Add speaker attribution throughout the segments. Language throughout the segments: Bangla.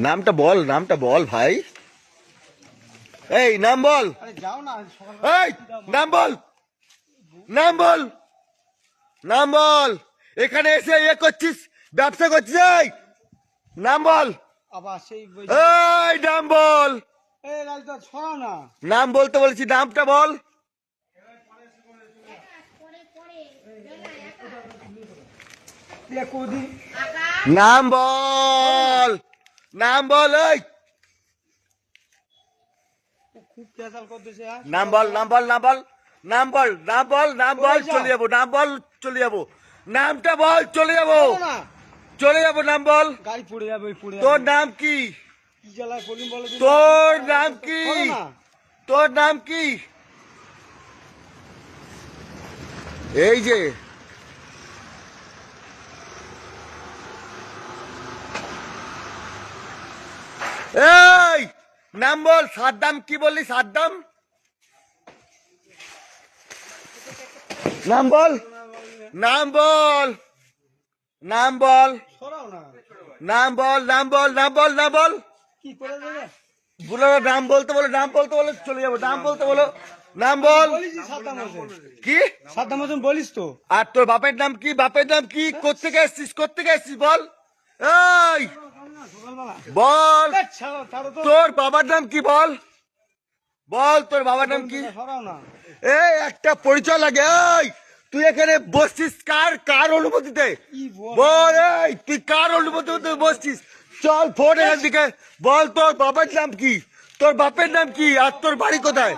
Speaker 1: নামটা বল ভাই। এই নাম বল। এই নাম বল, নাম বল, নাম বল। এখানে এসে করছিস, ব্যবসা করছিস। এই নাম বল। এই নাম বল। নাম বলতে বলেছি, নামটা বল। নাম বল, নাম বল। এই নাম বল, নাম বল, নাম বল, নাম বল, নাম বল, নাম বল, চলে যাবো। নাম বল, চলে যাবো। নামটা বল, চলে যাবো, চলে যাবো। নাম বল। তোর নাম কি? তোর নাম কি? তোর নাম কি? এই যে এই নাম বল। সাদ্দাম কি বললি? সাদ্দাম নাম বল, নাম বল, নাম বল, নাম বল, নাম বল, নাম বল, নাম বল। বলো নাম বলতে বলো, নাম বলতে বলো, চলে যাবো। নাম বলতে বলো, নাম বল। কি
Speaker 2: সাদ্দাম হোসেন বলিস তো?
Speaker 1: আর তোর বাপের নাম কি? বাপের নাম কি? কোত্থেকে এসছিস? কোত্থেকে এসছিস বল। এই বল, তোর বাবার নাম কি বল? বল তোর বাবার নাম কি? এই একটা পরিচয় লাগে। এই তুই এখানে বসছিস কার কার অনুমতিতে বল? এই তুই কার অনুমতিতে বসছিস? চল ফোন এখান দিকে। বল তোর বাবার নাম কি? তোর বাপের নাম কি? আর তোর বাড়ি কোথায়?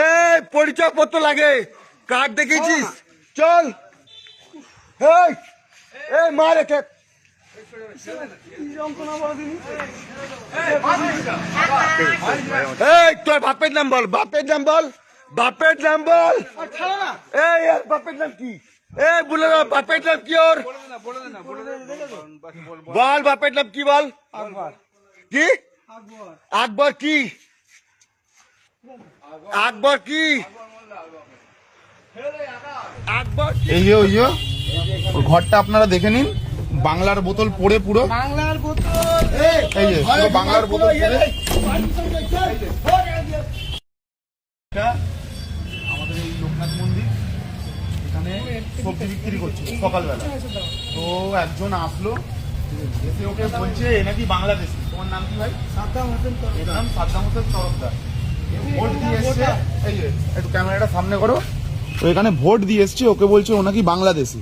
Speaker 1: এই পরিচয় পত্র লাগে, কার্ড দেখেছিস? চল। এই এই মা রেখে এই তোর বাপের নাম বল, বাপের নাম বল, বাপের নাম বল। এই বাপের নাম কি? এই বলে বাপের নাম কি ওর? বল বাপের নাম কি বল? কি আকবর? কি আকবর? কি আকবর?
Speaker 3: এই যে ওই যে ওর ঘরটা আপনারা দেখে নিন, বাংলার বোতল পড়ে পুরো,
Speaker 2: বাংলার বোতল।
Speaker 3: এই যে পুরো বাংলার বোতল পড়ে। আমাদের এই লোকনাথ মন্দির, এখানে সবজি বিক্রি করছে সকালবেলা। তো একজন আসলো, এসে ওকে বলছে এ নাকি বাংলাদেশি। তোমার নাম কি ভাই?
Speaker 2: সাদ্দাম হোসেন।
Speaker 3: এর নাম সাদ্দাম হোসেন তরফদার। ভোট দিয়ে এসছে, এই যে একটু ক্যামেরাটা সামনে করো। তো এখানে ভোট দিয়ে এসছে, ওকে বলছে ও নাকি বাংলাদেশি।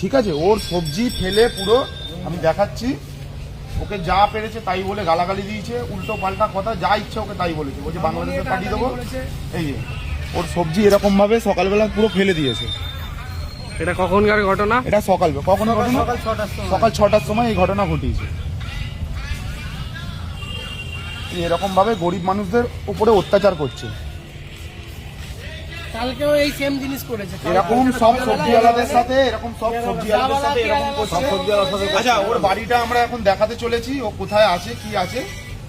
Speaker 3: ঠিক আছে, ওর সবজি ফেলে পুরো, আমি দেখাচ্ছি, ওকে যা পেরেছে তাই বলে গালাগালি দিয়েছে, উল্টো পাল্টা কথা, যা ইচ্ছা ওকে তাই বলেছে। বলছে বাংলাদেশে পাঠিয়ে দেবো। এই যে ওর সবজি এরকম ভাবে সকালবেলা পুরো ফেলে দিয়েছে।
Speaker 2: এটা কখনকার ঘটনা?
Speaker 3: এটা সকালবেলা, কখনো কখনো সকাল 6টার সময় এই ঘটনা ঘটিয়েছে। এরকম ভাবে গরিব মানুষদের উপরে অত্যাচার করছে।
Speaker 2: কালকেও এই সেম জিনিস করেছে।
Speaker 3: এরকম সব সবজিওয়ালাদের সাথে, এরকম সব সবজিওয়ালাদের সাথে এরকম করছে। আচ্ছা, ওর বাড়িটা আমরা এখন দেখাতে চলেছি, ও কোথায় আছে কি আছে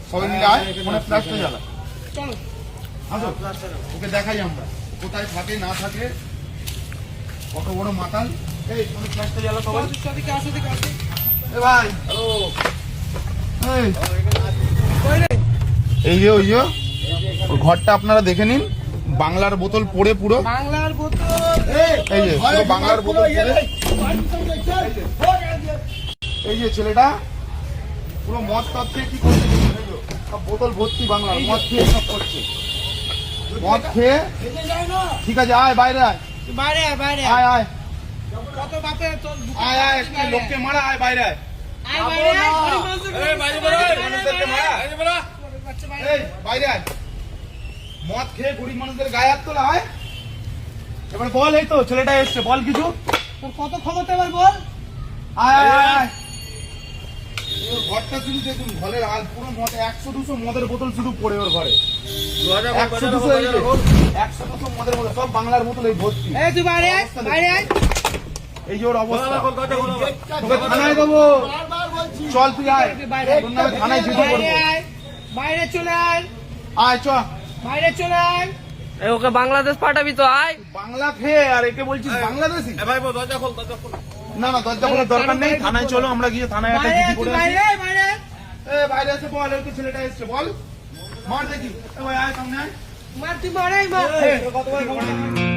Speaker 3: সবাই মিলে। আয় মানে ফ্ল্যাশটা জ্বালা,
Speaker 2: চলো
Speaker 3: আসো ওকে দেখাই আমরা কোথায় থাকে না থাকে, কত বড় মাতাল। এই মানে ফ্ল্যাশটা জ্বালা সবাই। এ ভাই হ্যালো। এই যে ওই যে ওর ঘরটা আপনারা দেখে নিন, বাংলার বোতল পড়ে পুরো,
Speaker 2: বাংলার বোতল।
Speaker 3: এই যে পুরো বাংলার বোতল পড়ে। এই যে ছেলেটা পুরো মদ টদ খেয়ে কি করছে, সব বোতল ভর্তি বাংলার মদ খেয়ে সব করছে। মদ খেয়ে, ঠিক আছে আয় বাইরে আয়,
Speaker 2: বাইরে আয়, বাইরে
Speaker 3: আয় আয়
Speaker 2: কত বাপে তোর
Speaker 3: আয় আয়, লোককে মারা, আয় বাইরে আয়,
Speaker 2: আয় বাইরে আয়।
Speaker 3: মানুষদেরকে মারা, এই বাইরে আয়। মদ খেয়ে গরিব মানুষদের গায়ে হাত তোলা হয়। এবার বল, এই তো ছেলেটা এসছে, বল কিছু।
Speaker 2: তোর কত ক্ষমতা এবার বল।
Speaker 3: আয় আয় আয় আয়। ওর ঘরটা শুধু দেখুন, ঘরের আল পুরো মদ, 100-200 মদের বোতল শুধু পড়ে ওর ঘরে। 100-200 মদের বোতল, সব বাংলার বোতল এই ভর্তি।
Speaker 2: এই তুই বাইরে আয়, বাইরে আয়।
Speaker 3: এই যে ওর অবস্থা, তোকে থানায় দেবো। চল তুই আয়, তোর নামে থানায় জিডি করবো।
Speaker 2: বাইরে আয়, বাইরে চলে আয়,
Speaker 3: আয় চ,
Speaker 2: বাইরে চলে আয়।
Speaker 4: ওকে বাংলাদেশ পাঠাবি তো আয়।
Speaker 3: বাংলা খেয়ে আর একে বলছিস বাংলাদেশি। না না, দরজা খোলার দরকার নেই, থানায় চলো, আমরা গিয়ে থানায় একটা
Speaker 2: বাইরে
Speaker 3: জিডি
Speaker 2: আয়, তুই
Speaker 3: করে আসি।
Speaker 2: বাইরে আয়, বাইরে আয়।
Speaker 3: এ বাইরে এসে বল, ওই তো ছেলেটা এসছে, বল মার দেখি। এ ভাই আয় সামনে আয়।
Speaker 2: মার তুই মারাই মার
Speaker 3: এ, কত বড় খবর?